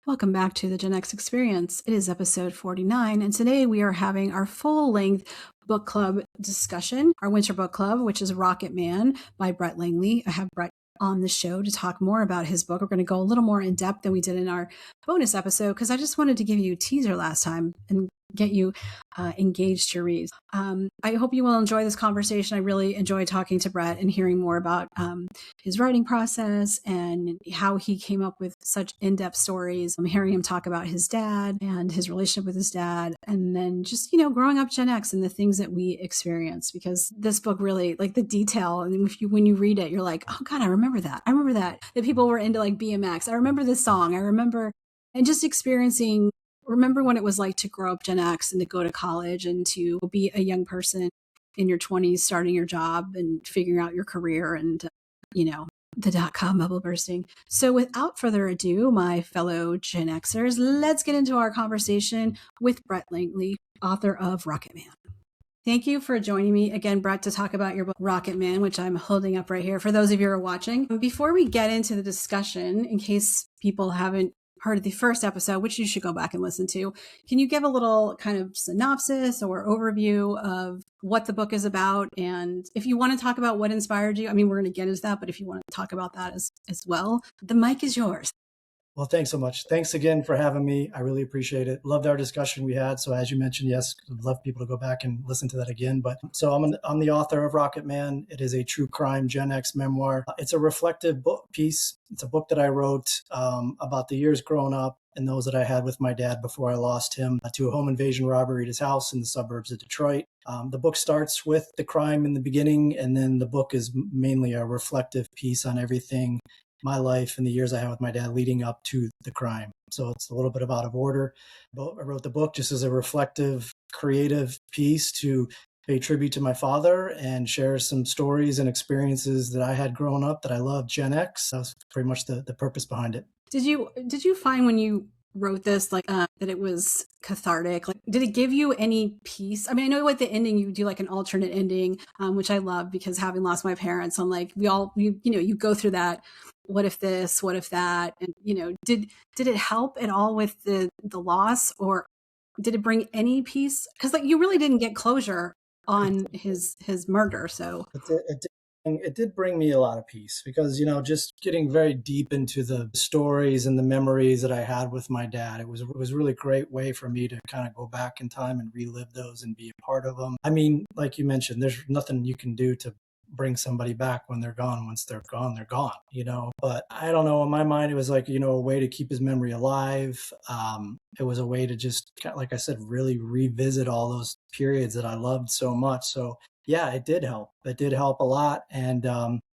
Welcome back to the Gen X Experience. It is episode 49, and today we are having our full-length book club discussion, our winter book club, which is Rocket Man by Brett Langley. I have Brett on the show to talk more about his book. We're going to go a little more in depth than we did in our bonus episode because I just wanted to give you a teaser last time and get you engaged to read. I hope you will enjoy this conversation. I really enjoy talking to Brett and hearing more about his writing process and how he came up with such in-depth stories. I'm hearing him talk about his dad and his relationship with his dad, and then just, growing up Gen X and the things that we experienced, because this book really, like the detail, and when you read it, you're like, oh God, I remember that. I remember that people were into like BMX. I remember this song. I remember, and just remember when it was like to grow up Gen X and to go to college and to be a young person in your 20s, starting your job and figuring out your career and, the dot-com bubble bursting. So without further ado, my fellow Gen Xers, let's get into our conversation with Brett Langley, author of Rocket Man. Thank you for joining me again, Brett, to talk about your book, Rocket Man, which I'm holding up right here for those of you who are watching. Before we get into the discussion, in case people haven't heard of the first episode, which you should go back and listen to, can you give a little kind of synopsis or overview of what the book is about? And if you want to talk about what inspired you, we're going to get into that, but if you want to talk about that as well, the mic is yours. Well, thanks so much. Thanks again for having me. I really appreciate it. Loved our discussion we had. So as you mentioned, yes, I'd love people to go back and listen to that again. But so I'm the author of Rocket Man. It is a True Crime GenX Memoir. It's a reflective book piece. It's a book that I wrote about the years growing up and those that I had with my dad before I lost him to a home invasion robbery at his house in the suburbs of Detroit. The book starts with the crime in the beginning, and then the book is mainly a reflective piece on everything, my life and the years I had with my dad leading up to the crime. So it's a little bit of out of order. But I wrote the book just as a reflective, creative piece to pay tribute to my father and share some stories and experiences that I had growing up that I loved. Gen X. That was pretty much the purpose behind it. Did you find when you wrote this, that it was cathartic? Like, did it give you any peace? I know at the ending you do like an alternate ending, which I love, because having lost my parents, I'm like, you go through that. What if this? What if that? And did it help at all with the loss, or did it bring any peace? Because you really didn't get closure on his murder. So it did bring me a lot of peace because, just getting very deep into the stories and the memories that I had with my dad, it was really a great way for me to kind of go back in time and relive those and be a part of them. Like you mentioned, there's nothing you can do to bring somebody back when they're gone. Once they're gone, but I don't know, in my mind, it was like, a way to keep his memory alive. It was a way to just, like I said, really revisit all those periods that I loved so much. So yeah, it did help. It did help a lot. And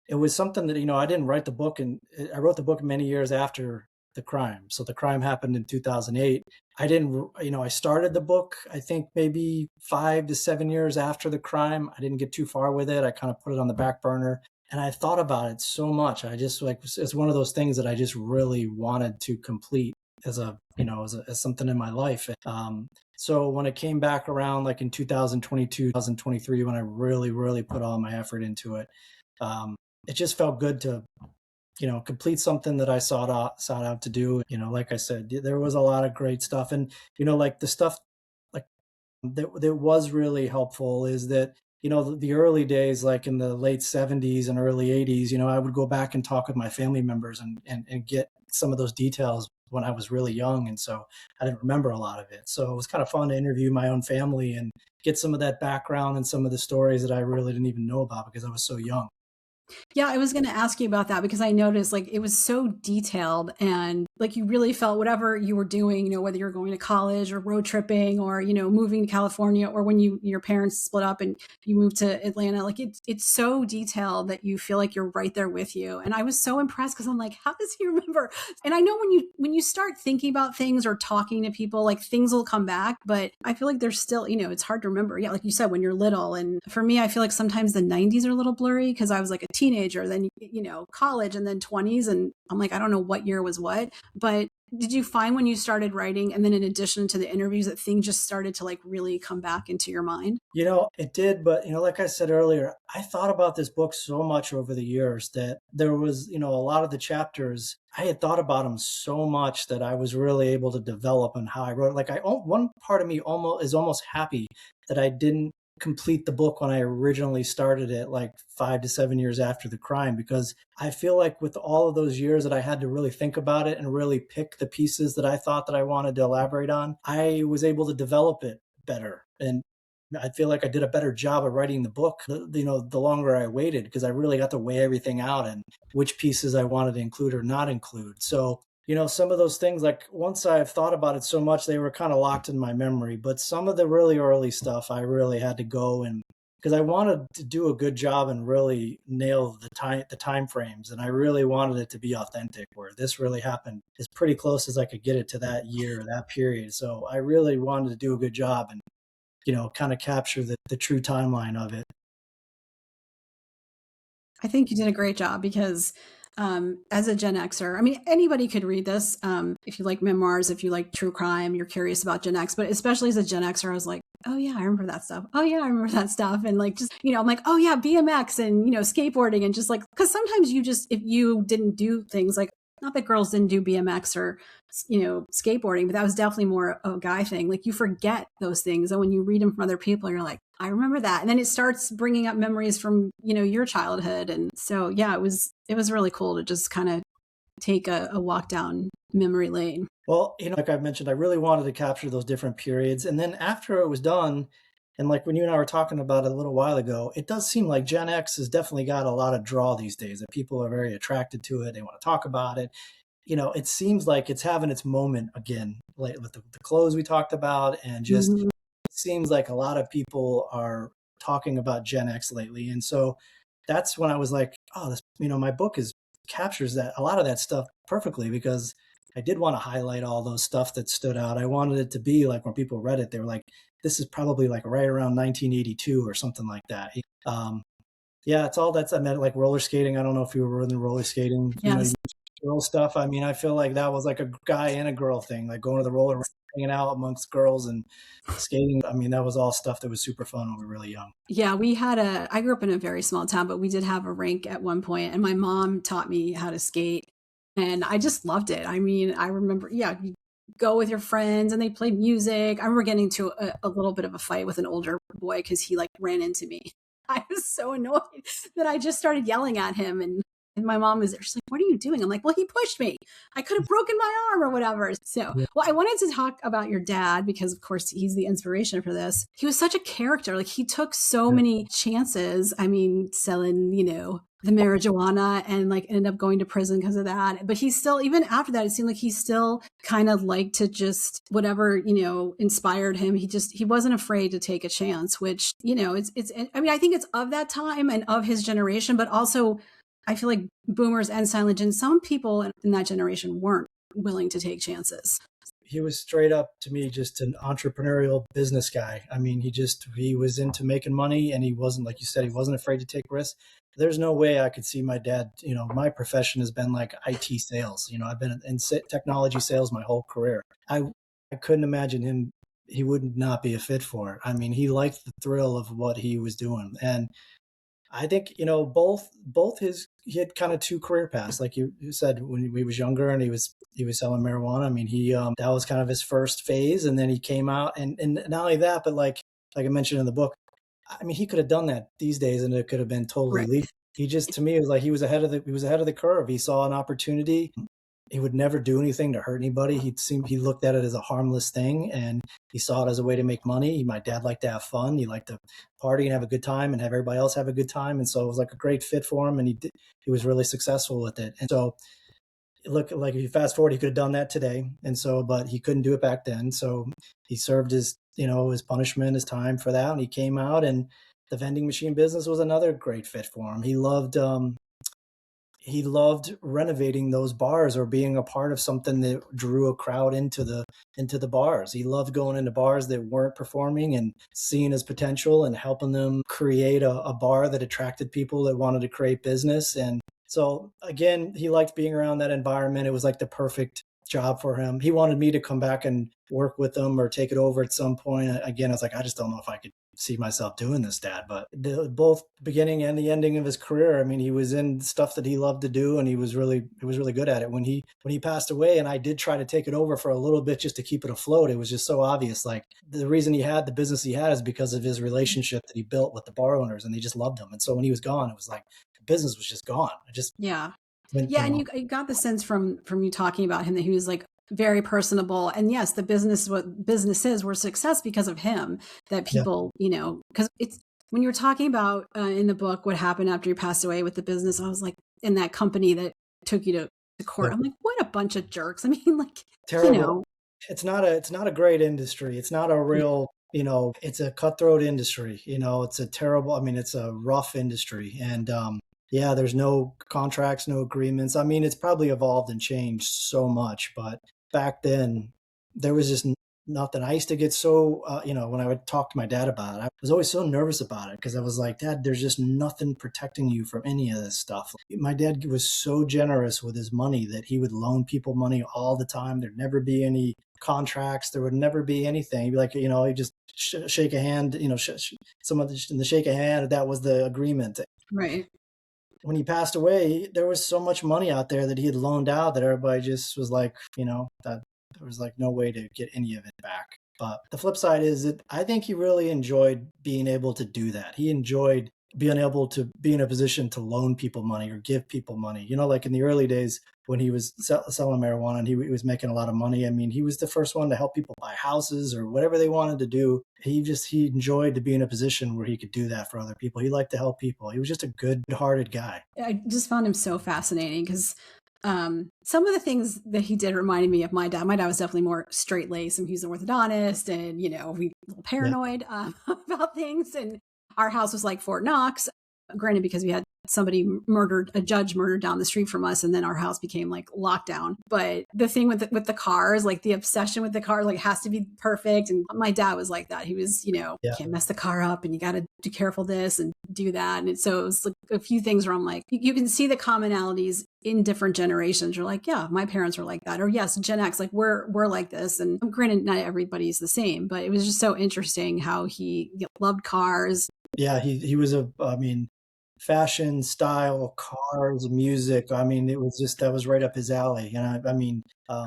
it was something that, I didn't write the book, and I wrote the book many years after the crime. So the crime happened in 2008. I started the book, I think maybe 5 to 7 years after the crime. I didn't get too far with it. I kind of put it on the back burner, and I thought about it so much. I just it's one of those things that I just really wanted to complete as as something in my life. So when it came back around, like in 2022, 2023, when I really, really put all my effort into it, it just felt good to complete something that I sought out to do. Like I said, there was a lot of great stuff. And, like the stuff like that was really helpful is that, the early days, like in the late 70s and early 80s, I would go back and talk with my family members and get some of those details when I was really young. And so I didn't remember a lot of it. So it was kind of fun to interview my own family and get some of that background and some of the stories that I really didn't even know about because I was so young. Yeah, I was going to ask you about that because I noticed it was so detailed, and you really felt whatever you were doing, whether you're going to college or road tripping or, moving to California, or when your parents split up and you moved to Atlanta, it's so detailed that you feel like you're right there with you. And I was so impressed because I'm like, how does he remember? And I know when you start thinking about things or talking to people, things will come back, but I feel like there's still, it's hard to remember. Yeah. Like you said, when you're little. And for me, I feel like sometimes the 90s are a little blurry because I was like a teenager, then college, and then 20s, and I'm like, I don't know what year was what, but Did you find when you started writing, and then in addition to the interviews, that things just started to like really come back into your mind? It did, but like I said earlier, I thought about this book so much over the years that there was, a lot of the chapters I had thought about them so much that I was really able to develop on how I wrote. Like one part of me almost happy that I didn't complete the book when I originally started it, like 5 to 7 years after the crime, because I feel like with all of those years that I had to really think about it and really pick the pieces that I thought that I wanted to elaborate on, I was able to develop it better. And I feel like I did a better job of writing the book, the longer I waited, because I really got to weigh everything out and which pieces I wanted to include or not include. So, some of those things, like once I've thought about it so much, they were kind of locked in my memory. But some of the really early stuff, I really had to go and because I wanted to do a good job and really nail the time frames, and I really wanted it to be authentic. Where this really happened as pretty close as I could get it to that year, that period. So I really wanted to do a good job and kind of capture the true timeline of it. I think you did a great job because as a Gen Xer, I mean, anybody could read this. If you like memoirs, if you like true crime, you're curious about Gen X, but especially as a Gen Xer, I was like, oh yeah, I remember that stuff. Oh yeah, I remember that stuff. And like, just, I'm like, oh yeah, BMX and, skateboarding and just like, cause sometimes if you didn't do things like, not that girls didn't do BMX or, skateboarding, but that was definitely more a guy thing. Like you forget those things. And when you read them from other people, you're like, I remember that. And then it starts bringing up memories from, your childhood. And so, yeah, it was really cool to just kind of take a walk down memory lane. Well, like I mentioned, I really wanted to capture those different periods. And then after it was done, and like when you and I were talking about it a little while ago, it does seem like Gen X has definitely got a lot of draw these days, that people are very attracted to it. They want to talk about it. It seems like it's having its moment again, like with the clothes we talked about, and just Mm-hmm. it seems like a lot of people are talking about Gen X lately. And so that's when I was like, oh, this, my book captures that a lot of that stuff perfectly, because I did want to highlight all those stuff that stood out. I wanted it to be like when people read it, they were like, this is probably like right around 1982 or something like that. Yeah, it's all that's I meant, like roller skating. I don't know if you were in the roller skating, Yes. girl stuff. I mean, I feel like that was like a guy and a girl thing, like going to the roller rink, hanging out amongst girls and skating. I mean, that was all stuff that was super fun when we were really young. Yeah, I grew up in a very small town, but we did have a rink at one point, and my mom taught me how to skate, and I just loved it. I mean, I remember, yeah, you go with your friends and they play music. I remember getting into a little bit of a fight with an older boy because he like ran into me. I was so annoyed that I just started yelling at him, and my mom was there. She's like, "What are you doing?" I'm like, "Well, he pushed me. I could have broken my arm or whatever." So, Yeah. well, I wanted to talk about your dad because, of course, he's the inspiration for this. He was such a character. Like, he took so many chances. I mean, selling, the marijuana and like ended up going to prison because of that. But he still, even after that, it seemed like he still kind of liked to just whatever, inspired him. He wasn't afraid to take a chance, which, I mean, I think it's of that time and of his generation, but also I feel like boomers and silent gen, some people in that generation weren't willing to take chances. He was straight up to me just an entrepreneurial business guy. I mean, he was into making money, and he wasn't, like you said, he wasn't afraid to take risks. There's no way I could see my dad, my profession has been like IT sales. I've been in technology sales my whole career. I couldn't imagine him, he would not be a fit for it. I mean, he liked the thrill of what he was doing. And I think, both he had kind of two career paths. Like you said, when he was younger and he was selling marijuana. I mean, that was kind of his first phase. And then he came out, and not only that, but like I mentioned in the book, I mean, he could have done that these days and it could have been totally Right. legal. He just, to me, it was like he was ahead of the curve. He saw an opportunity. He would never do anything to hurt anybody. He looked at it as a harmless thing, and he saw it as a way to make money. My dad liked to have fun. He liked to party and have a good time and have everybody else have a good time. And so it was like a great fit for him, and he was really successful with it. And so look, like if you fast forward, he could have done that today. And so, but he couldn't do it back then. So he served his punishment, his time for that. And he came out, and the vending machine business was another great fit for him. He loved renovating those bars or being a part of something that drew a crowd into the bars. He loved going into bars that weren't performing and seeing his potential and helping them create a bar that attracted people that wanted to create business. And so again, he liked being around that environment. It was like the perfect job for him. He wanted me to come back and work with him or take it over at some point. Again, I was like, I just don't know if I could see myself doing this, Dad. But both beginning and the ending of his career, I mean, he was in stuff that he loved to do, and he was really good at it. When he passed away, and I did try to take it over for a little bit just to keep it afloat, it was just so obvious. Like, the reason he had the business he had is because of his relationship that he built with the bar owners, and they just loved him. And so when he was gone, it was like the business was just gone. It just Yeah. went, Yeah, and you got the sense from you talking about him that he was like very personable. And yes, the business, what businesses were success because of him, that yeah, people, because it's when you were talking about in the book what happened after you passed away with the business, I was like, in that company that took you to court, yeah, I'm like, what a bunch of jerks. I mean, like, you terrible. know, It's not a great industry. It's not a yeah, real, it's a cutthroat industry. It's a terrible, I mean, it's a rough industry. And yeah, there's no contracts, no agreements. I mean, it's probably evolved and changed so much, but back then there was just nothing. I used to get so, when I would talk to my dad about it, I was always so nervous about it because I was like, Dad, there's just nothing protecting you from any of this stuff. My dad was so generous with his money that he would loan people money all the time. There'd never be any contracts. There would never be anything. He'd be like, he just shake a hand, someone in the shake a hand. That was the agreement. right. When he passed away, there was so much money out there that he had loaned out that everybody just was like, that there was like no way to get any of it back. But the flip side is that I think he really enjoyed being able to do that. He enjoyed being able to be in a position to loan people money or give people money. Like in the early days when he was selling marijuana and he was making a lot of money. I mean, he was the first one to help people buy houses or whatever they wanted to do. He enjoyed to be in a position where he could do that for other people. He liked to help people. He was just a good-hearted guy. I just found him so fascinating because some of the things that he did reminded me of my dad. My dad was definitely more straight laced, and he's an orthodontist, and we a little Yeah. paranoid about things. And our house was like Fort Knox, granted because we had a judge murdered down the street from us, and then our house became like lockdown. But the thing with the cars, like the obsession with the car, like has to be perfect. And my dad was like that. He was, Yeah. can't mess the car up, and you got to be careful this and do that. And so it was like a few things where I'm like, you can see the commonalities in different generations. You're like, yeah, my parents were like that, or yes, Gen X, like we're like this. And granted, not everybody's the same, but it was just so interesting how he loved cars. Yeah. He was I mean, fashion, style, cars, music. I mean, it was just that was right up his alley. And I mean,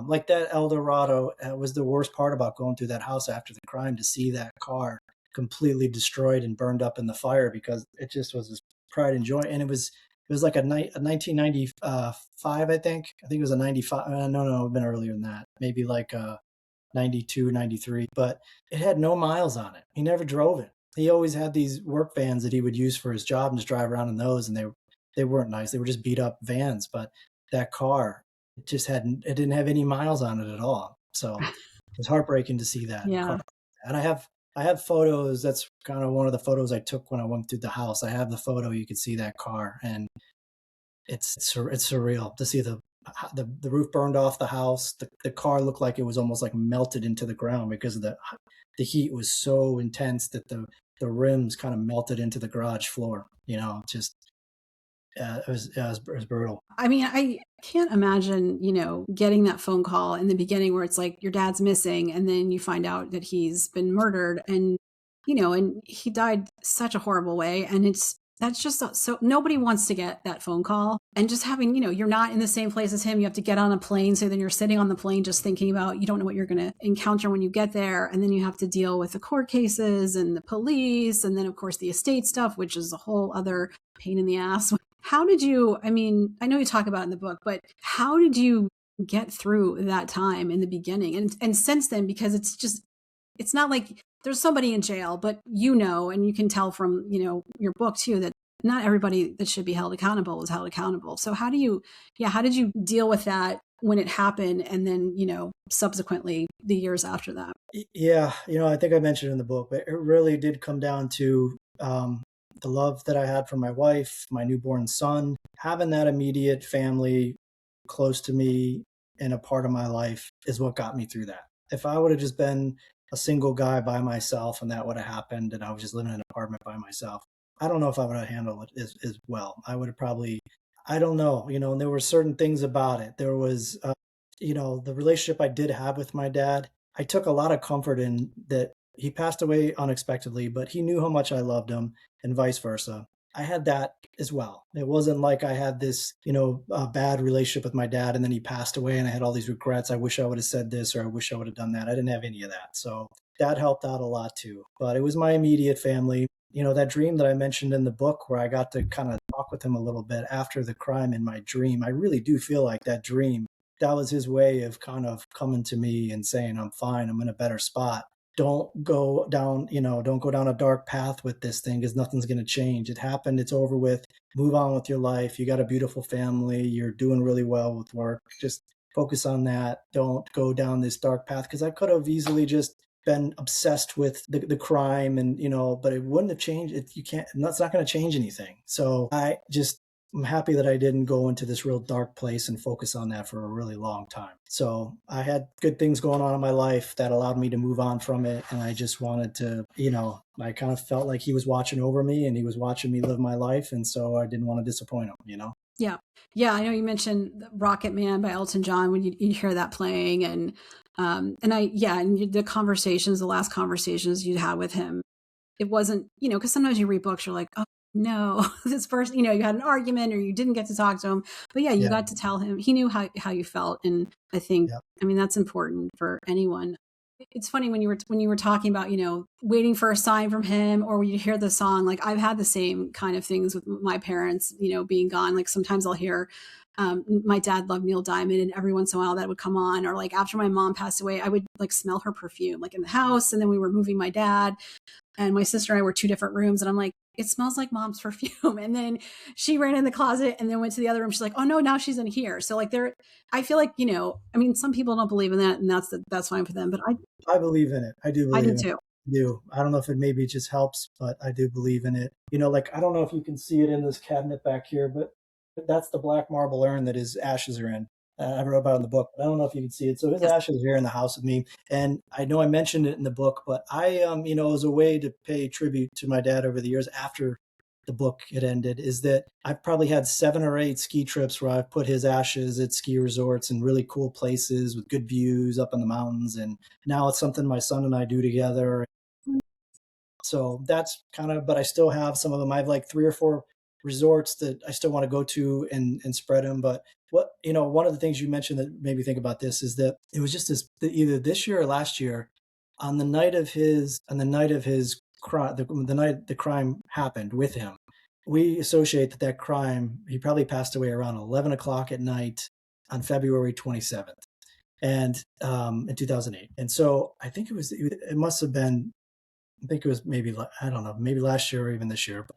like that Eldorado was the worst part about going through that house after the crime, to see that car completely destroyed and burned up in the fire, because it just was his pride and joy. And it was like a 1995, I think. I think it was a 95. No, it would have been earlier than that. Maybe like 92, 93, but it had no miles on it. He never drove it. He always had these work vans that he would use for his job and just drive around in those. And they weren't nice. They were just beat up vans. But that car, it didn't have any miles on it at all. So it was heartbreaking to see that car. Yeah. And I have photos. That's kind of one of the photos I took when I went through the house. I have the photo. You could see that car, and it's surreal to see the roof burned off the house. The car looked like it was almost like melted into the ground because of the heat was so intense that the rims kind of melted into the garage floor. Just it was brutal. I mean, I can't imagine, getting that phone call in the beginning where it's like your dad's missing, and then you find out that he's been murdered, and and he died such a horrible way. And that's just so nobody wants to get that phone call. And just having, you're not in the same place as him. You have to get on a plane. So then you're sitting on the plane just thinking about, you don't know what you're going to encounter when you get there. And then you have to deal with the court cases and the police. And then, of course, the estate stuff, which is a whole other pain in the ass. How did you, I mean, I know you talk about it in the book, but how did you get through that time in the beginning? And since then, because it's not like there's somebody in jail, but and you can tell from, your book too, that not everybody that should be held accountable is held accountable. So how did you deal with that when it happened? And then, subsequently the years after that? Yeah, I think I mentioned in the book, but it really did come down to the love that I had for my wife, my newborn son, having that immediate family close to me and a part of my life is what got me through that. If I would have just been a single guy by myself and that would have happened and I was just living in an apartment by myself, I don't know if I would have handled it as well. I would have probably, I don't know, and there were certain things about it. There was, the relationship I did have with my dad, I took a lot of comfort in that he passed away unexpectedly, but he knew how much I loved him and vice versa. I had that as well. It wasn't like I had this, bad relationship with my dad and then he passed away and I had all these regrets. I wish I would have said this or I wish I would have done that. I didn't have any of that. So that helped out a lot too. But it was my immediate family. That dream that I mentioned in the book where I got to kind of talk with him a little bit after the crime in my dream, I really do feel like that dream, that was his way of kind of coming to me and saying, I'm fine, I'm in a better spot. Don't go down a dark path with this thing because nothing's going to change. It happened, it's over with. Move on with your life. You got a beautiful family. You're doing really well with work. Just focus on that. Don't go down this dark path because I could have easily just been obsessed with the crime and but it wouldn't have changed it. You can't, that's not going to change anything. So I'm happy that I didn't go into this real dark place and focus on that for a really long time. So I had good things going on in my life that allowed me to move on from it. And I just wanted to, I kind of felt like he was watching over me and he was watching me live my life. And so I didn't want to disappoint him. Yeah. Yeah. I know you mentioned Rocket Man by Elton John when you hear that playing and the last conversations you had with him, it wasn't, because sometimes you read books, you're like, oh no, this person, you had an argument or you didn't get to talk to him. But yeah, you Yeah. got to tell him. He knew how you felt. And I think, Yeah. that's important for anyone. It's funny when you were talking about, waiting for a sign from him or when you hear the song, like I've had the same kind of things with my parents, being gone. Like sometimes I'll hear my dad loved Neil Diamond and every once in a while that would come on, or like after my mom passed away, I would like smell her perfume like in the house. And then we were moving my dad and my sister and I were two different rooms and I'm like, it smells like mom's perfume. And then she ran in the closet and then went to the other room. She's like, oh no, now she's in here. So like I feel like, some people don't believe in that and that's fine for them. But I believe in it. I do I believe do in it. too. I do. I don't know if it maybe just helps, but I do believe in it. Like I don't know if you can see it in this cabinet back here, but that's the black marble urn that his ashes are in. I wrote about it in the book, but I don't know if you can see it. So his Yes. ashes are here in the house with me, and I know I mentioned it in the book, but as a way to pay tribute to my dad over the years after the book had ended, is that I've probably had 7 or 8 ski trips where I've put his ashes at ski resorts and really cool places with good views up in the mountains, and now it's something my son and I do together. So that's kind of, but I still have some of them. I have like 3 or 4 resorts that I still want to go to and spread them. But one of the things you mentioned that made me think about this is that it was just either this year or last year on the night of his crime, the night the crime happened with him. We associate that crime, he probably passed away around 11 o'clock at night on February 27th and in 2008. And so I think it must have been, I think it was maybe, I don't know, maybe last year or even this year.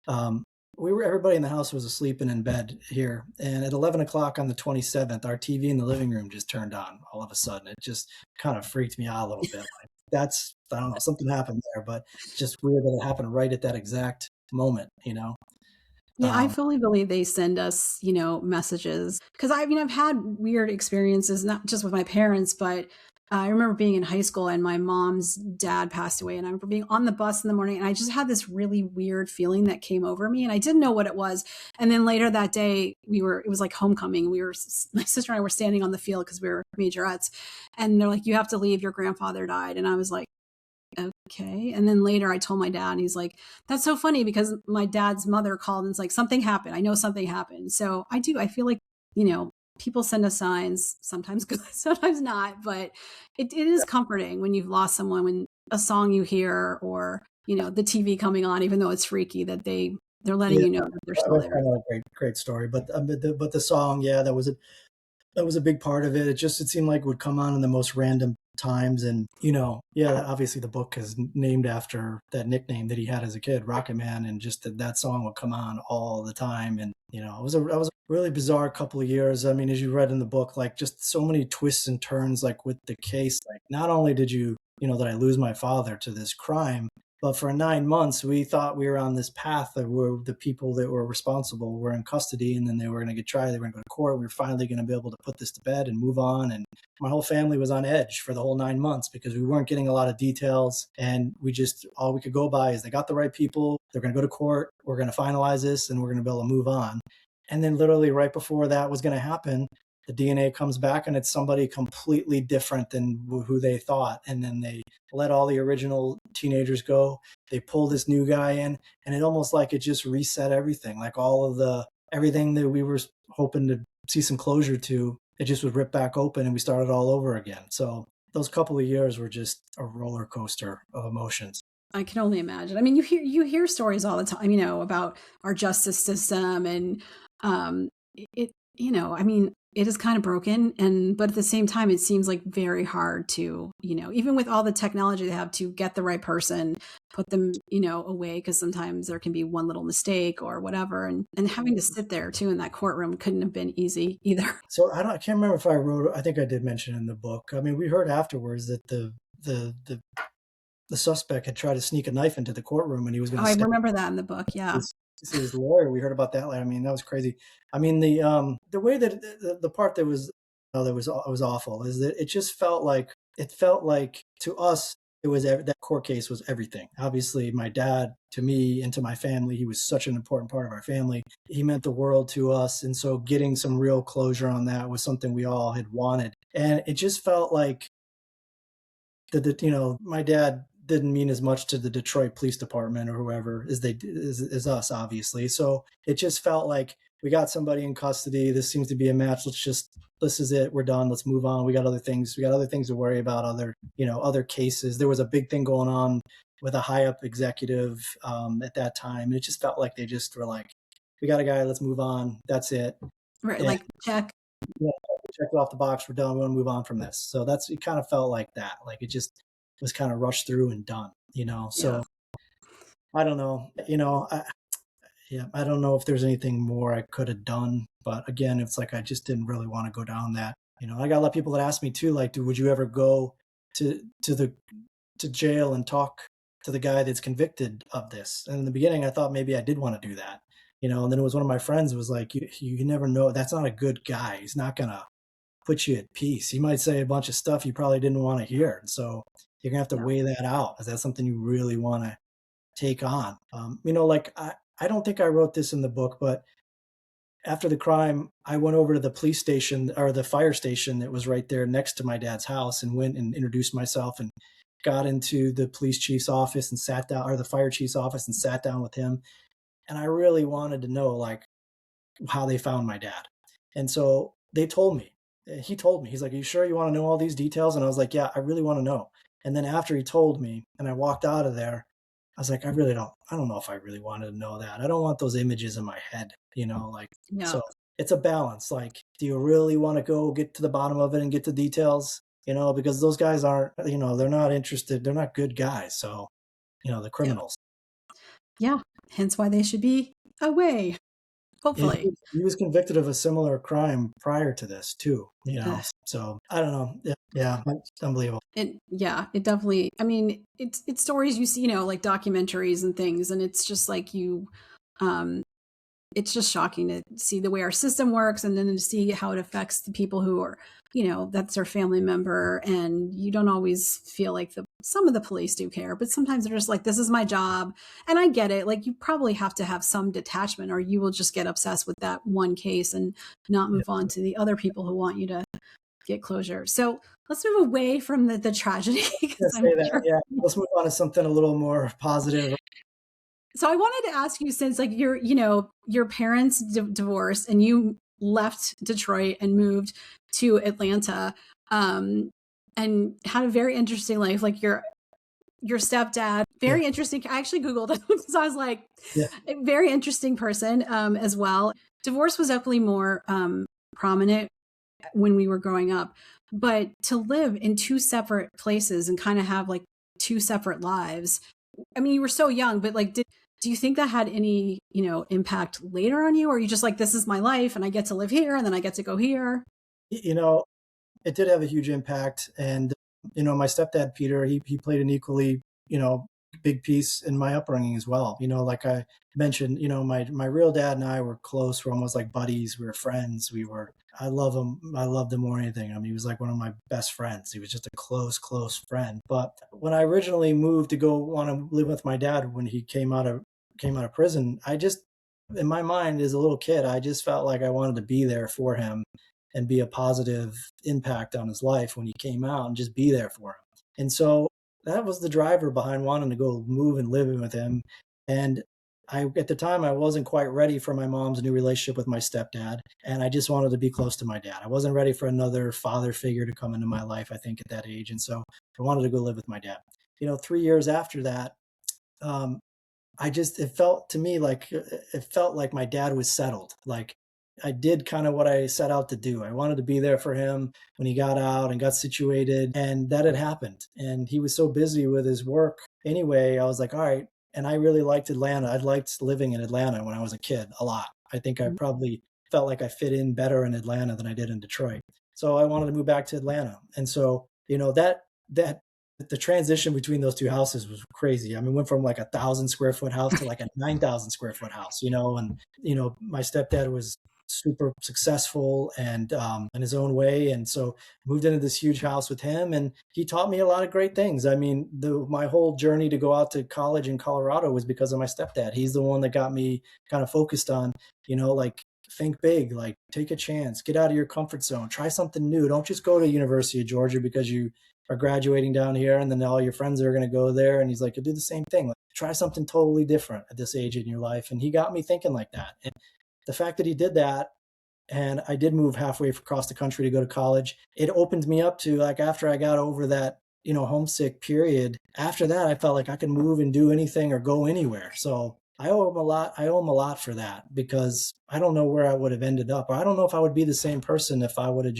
But everybody in the house was asleep and in bed here. And at 11 o'clock on the 27th, our TV in the living room just turned on all of a sudden. It just kind of freaked me out a little bit. Like I don't know, something happened there, but it's just weird that it happened right at that exact moment. Yeah, I fully believe they send us, messages because I've had weird experiences, not just with my parents, but I remember being in high school and my mom's dad passed away, and I remember being on the bus in the morning, and I just had this really weird feeling that came over me, and I didn't know what it was. And then later that day, it was like homecoming. My sister and I were standing on the field because we were majorettes, and they're like, "You have to leave. Your grandfather died," and I was like, okay. And then later I told my dad and he's like, that's so funny because my dad's mother called and it's like, something happened. I know something happened. So I feel like, people send us signs, sometimes good, sometimes not, but it is comforting when you've lost someone, when a song you hear or, the TV coming on, even though it's freaky that they're letting Yeah, you know that they're still that's there. kind of a great story. But the song, yeah, that was a big part of it. It seemed like it would come on in the most random times. And, yeah, obviously the book is named after that nickname that he had as a kid, Rocket Man. And just that song would come on all the time. And, it was a really bizarre couple of years. I mean, as you read in the book, like just so many twists and turns, like with the case, like not only did that I lose my father to this crime, but for 9 months, we thought we were on this path that were the people that were responsible were in custody, and then they were going to get tried. They were going to go to court. We were finally going to be able to put this to bed and move on. And my whole family was on edge for the whole 9 months because we weren't getting a lot of details. And all we could go by is they got the right people. They're going to go to court. We're going to finalize this and we're going to be able to move on. And then literally right before that was going to happen, the DNA comes back and it's somebody completely different than who they thought. And then they let all the original teenagers go. They pull this new guy in, and it almost like it just reset everything. Like all of the everything that we were hoping to see some closure to, it just was ripped back open and we started all over again. So those couple of years were just a roller coaster of emotions. I can only imagine. I mean, you hear stories all the time, about our justice system, and it, I mean, it is kind of broken, but at the same time, it seems like very hard to, even with all the technology they have, to get the right person, put them, away, because sometimes there can be one little mistake or whatever, and having to sit there too in that courtroom couldn't have been easy either. So I can't remember if I wrote. I think I did mention in the book. I mean, we heard afterwards that the suspect had tried to sneak a knife into the courtroom, and he was going Oh, to I stab remember that in the book. Yeah. his lawyer. We heard about that. I mean, that was crazy. I mean, the way that the part that was was awful is that it felt like to us it was that court case was everything. Obviously, my dad, to me and to my family, he was such an important part of our family. He meant the world to us, and so getting some real closure on that was something we all had wanted. And it just felt like my dad didn't mean as much to the Detroit Police Department or whoever as us, obviously. So it just felt like we got somebody in custody. This seems to be a match. This is it. We're done. Let's move on. We got other things. We got other things to worry about. Other cases. There was a big thing going on with a high up executive at that time. And it just felt like they just were like, we got a guy. Let's move on. That's it. Right. And, Like, check. yeah, check it off the box. We're done. We want to move on from this. So it kind of felt like that. Like it just was kind of rushed through and done, So Yeah. I don't know, I don't know if there's anything more I could have done, but again, it's like I just didn't really want to go down that. I got a lot of people that ask me too, like, would you ever go to to jail and talk to the guy that's convicted of this? And in the beginning, I thought maybe I did want to do that, and then it was one of my friends was like, you never know. That's not a good guy. He's not gonna put you at peace. He might say a bunch of stuff you probably didn't want to hear. And so you're gonna have to Yeah. weigh that out. Is that something you really want to take on? Like I don't think I wrote this in the book, but after the crime, I went over to the police station or the fire station that was right there next to my dad's house and went and introduced myself and got into the police chief's office and sat down, or the fire chief's office, and sat down with him. And I really wanted to know like how they found my dad. And so they told me. He told me, he's like, "Are you sure you want to know all these details?" And I was like, "Yeah, I really want to know." And then after he told me and I walked out of there, I was like, I don't know if I really wanted to know that. I don't want those images in my head, like, Yeah. so it's a balance. Like, do you really want to go get to the bottom of it and get the details? Because those guys aren't, they're not interested. They're not good guys. So, the Yeah. criminals. Yeah. Hence why they should be away. And Hopefully. he was convicted of a similar crime prior to this too, Ugh. So I don't know. Yeah, it's unbelievable. It definitely, I mean, it's stories you see, like documentaries and things, and it's just like um, it's just shocking to see the way our system works, and then to see how it affects the people who are, that's their family member. And you don't always feel like some of the police do care, but sometimes they're just like, this is my job. And I get it. Like, you probably have to have some detachment, or you will just get obsessed with that one case and not move on to the other people who want you to get closure. So let's move away from the tragedy. Say that. Yeah, let's move on to something a little more positive. So I wanted to ask you, since like your parents divorced and you left Detroit and moved to Atlanta, and had a very interesting life. Like your stepdad, very interesting. I actually Googled it because I was like, Yeah. a very interesting person as well. Divorce was definitely more prominent when we were growing up, but to live in two separate places and kind of have like two separate lives. I mean, you were so young, but like, do you think that had any, impact later on you? Or are you just like, this is my life and I get to live here and then I get to go here? It did have a huge impact. And, my stepdad, Peter, he played an equally, big piece in my upbringing as well. Like I mentioned, my real dad and I were close. We're almost like buddies. We were friends. I love him. I loved him more than anything. I mean, he was like one of my best friends. He was just a close friend. But when I originally moved to go want to live with my dad when he came out of prison, I just, in my mind as a little kid, I just felt like I wanted to be there for him and be a positive impact on his life when he came out and just be there for him. And so that was the driver behind wanting to go move and live in with him. And at the time, I wasn't quite ready for my mom's new relationship with my stepdad. And I just wanted to be close to my dad. I wasn't ready for another father figure to come into my life, I think, at that age. And so I wanted to go live with my dad. 3 years after that, um, it felt to me like it felt like my dad was settled. Like I did kind of what I set out to do. I wanted to be there for him when he got out and got situated, and that had happened. And he was so busy with his work anyway. I was like, all right. And I really liked Atlanta. I liked living in Atlanta when I was a kid a lot. I think I probably felt like I fit in better in Atlanta than I did in Detroit. So I wanted to move back to Atlanta. And so, that the transition between those two houses was crazy. I mean, went from like 1,000 square foot house to like a 9,000 square foot house, and my stepdad was super successful and in his own way, and so moved into this huge house with him, and he taught me a lot of great things. I mean, my whole journey to go out to college in Colorado was because of my stepdad. He's the one that got me kind of focused on, like think big, like take a chance, get out of your comfort zone, try something new. Don't just go to University of Georgia because you are graduating down here and then all your friends are going to go there. And he's like, you'll do the same thing. Like, try something totally different at this age in your life. And he got me thinking like that. And the fact that he did that, and I did move halfway across the country to go to college, it opened me up to, like, after I got over that, homesick period, after that, I felt like I could move and do anything or go anywhere. So I owe him a lot. I owe him a lot for that, because I don't know where I would have ended up. Or I don't know if I would be the same person if I would have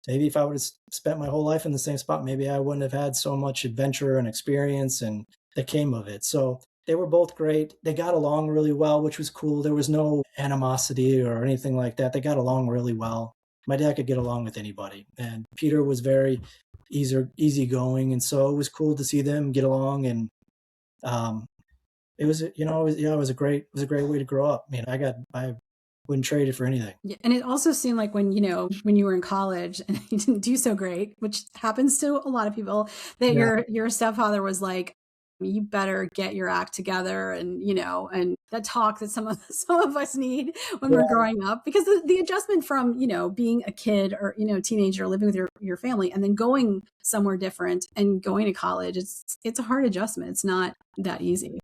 maybe if I would have spent my whole life in the same spot, maybe I wouldn't have had so much adventure and experience and that came of it. So they were both great. They got along really well, which was cool. There was no animosity or anything like that. They got along really well. My dad could get along with anybody, and Peter was very easygoing, and so it was cool to see them get along. And it was a great way to grow up. I wouldn't trade it for anything. Yeah, and it also seemed like when you were in college and you didn't do so great, which happens to a lot of people, that Yeah. your stepfather was like, you better get your act together, and and that talk that some of us need when we're Yeah. growing up, because the adjustment from being a kid or teenager living with your family and then going somewhere different and going to college, it's a hard adjustment. It's not that easy.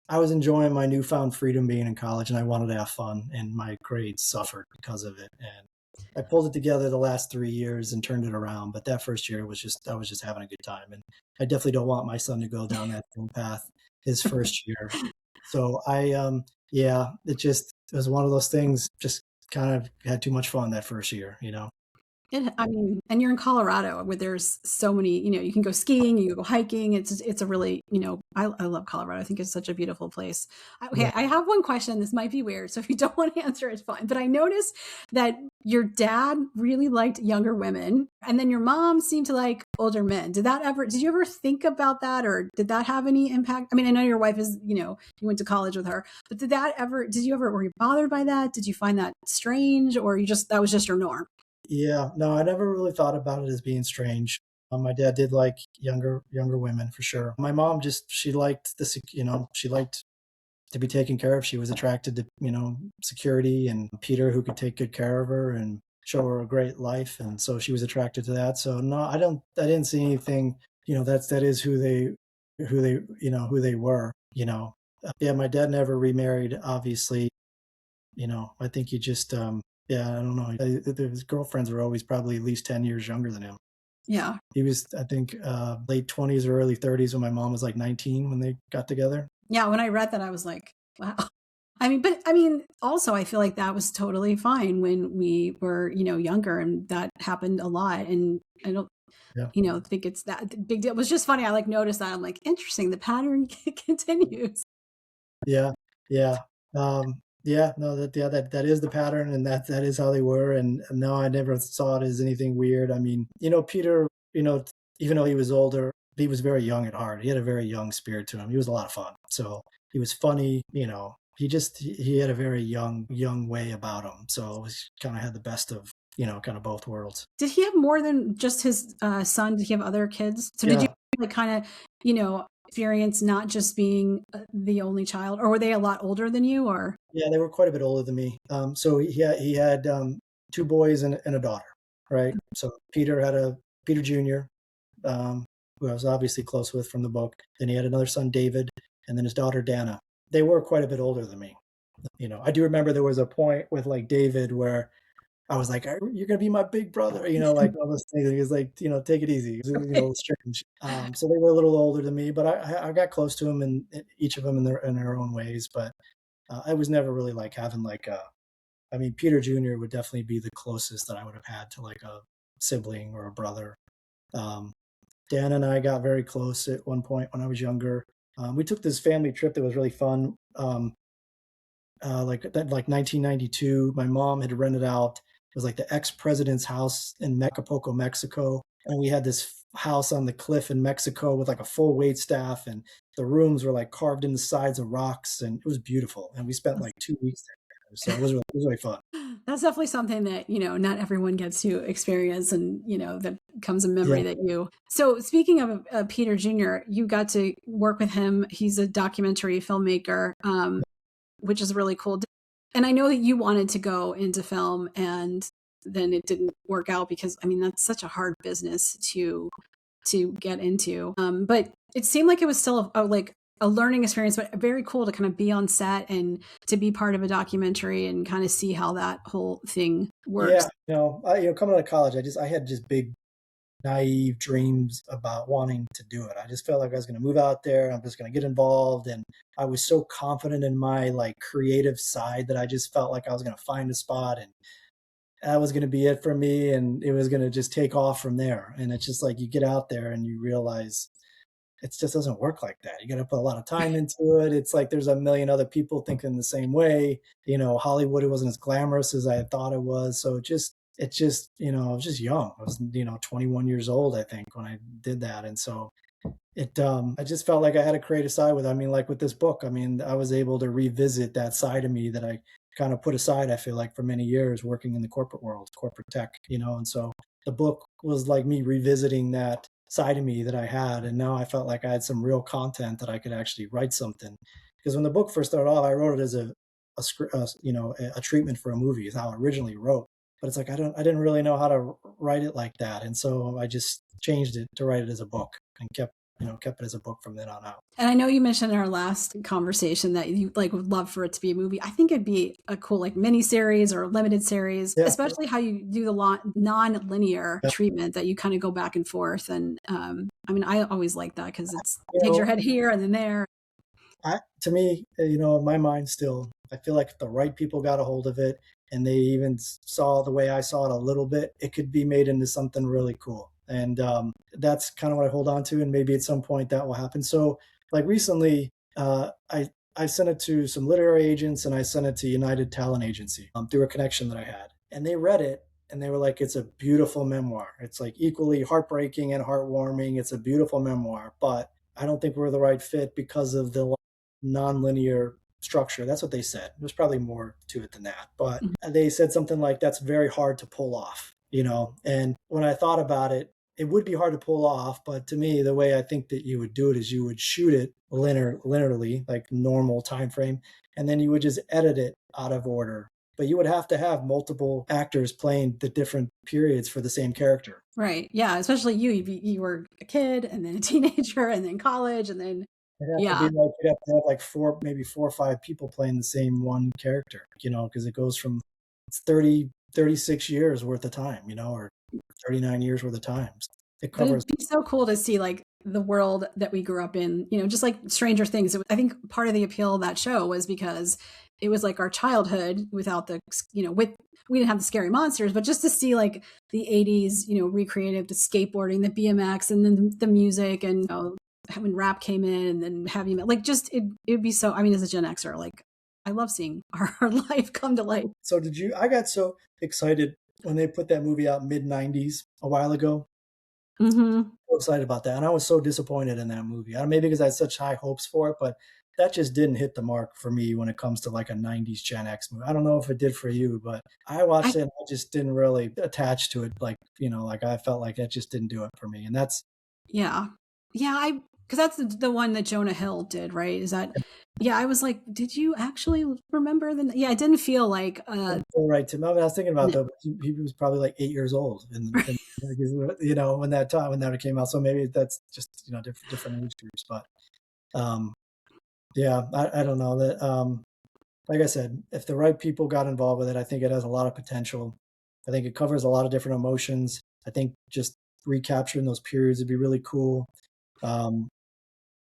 I was enjoying my newfound freedom being in college, and I wanted to have fun, and my grades suffered because of it. And I pulled it together the last 3 years and turned it around. But that first year I was just having a good time. And I definitely don't want my son to go down that same path his first year. So yeah, it was one of those things, just kind of had too much fun that first year. I mean, and you're in Colorado where there's so many, you can go skiing, you can go hiking. It's a really, I love Colorado. I think it's such a beautiful place. Okay, Yeah. I have one question. This might be weird, so if you don't want to answer, it's fine. But I noticed that your dad really liked younger women, and then your mom seemed to like older men. Did you ever think about that, or did that have any impact? I mean, I know your wife is, you went to college with her, but were you bothered by that? Did you find that strange, or that was just your norm? Yeah, no, I never really thought about it as being strange. My dad did like younger women for sure. My mom she liked she liked to be taken care of. She was attracted to, security and Peter, who could take good care of her and show her a great life. And so she was attracted to that. So no, I didn't see anything, that is who they were, Yeah, my dad never remarried, obviously. I think he just, yeah, I don't know. His girlfriends were always probably at least 10 years younger than him. Yeah. He was, I think, late 20s or early 30s when my mom was like 19 when they got together. Yeah, when I read that, I was like, wow. Also, I feel like that was totally fine when we were, younger, and that happened a lot. And I don't, Yeah. think it's that big deal. It was just funny. I noticed that. I'm like, interesting. The pattern continues. Yeah. Yeah. Yeah, no, that is the pattern, and that is how they were. And no, I never saw it as anything weird. I mean, Peter, even though he was older, he was very young at heart. He had a very young spirit to him. He was a lot of fun. So he was funny, he had a very young way about him. So it was kind of had the best of, kind of both worlds. Did he have more than just his son? Did he have other kids? So did you Yeah. kind of, experience not just being the only child, or were they a lot older than you, or? Yeah, they were quite a bit older than me. So he had two boys and a daughter. right? So Peter Jr., um, who I was obviously close with from the book. Then he had another son, David, and then his daughter, Dana. They were quite a bit older than me. I do remember there was a point with like David where I was like, "You're gonna be my big brother," like all those things. He was like, take it easy. It was, Right. strange. So they were a little older than me, but I got close to them, and each of them in their own ways. But I was never really like having like a. I mean, Peter Jr. would definitely be the closest that I would have had to like a sibling or a brother. Um, Dan and I got very close at one point when I was younger. We took this family trip that was really fun. Like 1992, my mom had rented out. It was like the ex-president's house in Acapulco, Mexico, and we had this house on the cliff in Mexico with like a full wait staff, and the rooms were like carved in the sides of rocks, and it was beautiful. And we spent like 2 weeks there, so it was really fun. That's definitely something that, not everyone gets to experience and, that becomes a Yeah, memory that you. So speaking of Peter Jr., you got to work with him. He's a documentary filmmaker, which is really cool. And I know that you wanted to go into film and then it didn't work out because, I mean, that's such a hard business to get into. But it seemed like it was still like a learning experience, but very cool to kind of be on set and to be part of a documentary and kind of see how that whole thing works. yeah. Coming out of college, I had just big naive dreams about wanting to do it. I just felt like I was going to move out there. I'm just going to get involved. And I was so confident in my like creative side that I just felt like I was going to find a spot and that was going to be it for me. And it was going to just take off from there. And it's just like you get out there and you realize it just doesn't work like that. You got to put a lot of time into it. It's like there's a million other people thinking the same way. Hollywood, it wasn't as glamorous as I had thought it was. So I was just young. I was, 21 years old, I think, when I did that. And so I just felt like I had a creative side with it. I mean, like with this book, I mean, I was able to revisit that side of me that I kind of put aside, I feel like, for many years working in the corporate world, corporate tech, and so the book was like me revisiting that side of me that I had. And now I felt like I had some real content that I could actually write something. Because when the book first started off, I wrote it as a script, a treatment for a movie is how I originally wrote. But it's like I didn't really know how to write it like that, and so I just changed it to write it as a book and kept it as a book from then on out. And I know you mentioned in our last conversation that you like would love for it to be a movie. I think it'd be a cool like mini series or limited series, Yeah, especially how you do the non-linear yeah. treatment that you kind of go back and forth. And I mean, I always like that because it You takes your know, head here and then there. to me, in my mind, still, I feel like if the right people got a hold of it and they even saw the way I saw it a little bit, it could be made into something really cool. And that's kind of what I hold on to. And maybe at some point that will happen. So, like recently, I sent it to some literary agents and I sent it to United Talent Agency through a connection that I had, and they read it. And they were like, it's a beautiful memoir. It's like equally heartbreaking and heartwarming. It's a beautiful memoir, but I don't think we're the right fit because of the nonlinear structure. That's what they said. There's probably more to it than that, but Mhm. they said something like that's very hard to pull off, And when I thought about it, it would be hard to pull off, but to me, the way I think that you would do it is you would shoot it linearly, like normal time frame, and then you would just edit it out of order. But you would have to have multiple actors playing the different periods for the same character. Right. Yeah. Especially you were a kid and then a teenager and then college and then, It'd have to be yeah. like you'd have to have like maybe 4 or 5 people playing the same one character, because it goes from it's 36 years worth of time, or 39 years worth of times. It But covers. it'd be so cool to see like the world that we grew up in, just like Stranger Things. I think part of the appeal of that show was because it was like our childhood without with we didn't have the scary monsters, but just to see like the 80s, recreated the skateboarding, the BMX, and then the music, and when rap came in, and then heavy metal, like just it'd be so. I mean, as a Gen Xer, like I love seeing our life come to life. So I got so excited when they put that movie out mid 90s a while ago. Mm-hmm. So excited about that. And I was so disappointed in that movie. I don't maybe because I had such high hopes for it, but that just didn't hit the mark for me when it comes to like a 90s Gen X movie. I don't know if it did for you, but I I watched it and I just didn't really attach to it. Like I felt like that just didn't do it for me. And that's Yeah. Yeah, Because that's the one that Jonah Hill did, right? Is that? Yeah, I was like, did you actually remember the? Yeah, it didn't feel like. Right to me. I was thinking about No. though, he was probably like 8 years old, and you know, when that came out. So maybe that's just, you know, different age groups. But um, yeah, I don't know that. Like I said, if the right people got involved with it, I think it has a lot of potential. I think it covers a lot of different emotions. I think just recapturing those periods would be really cool. Um,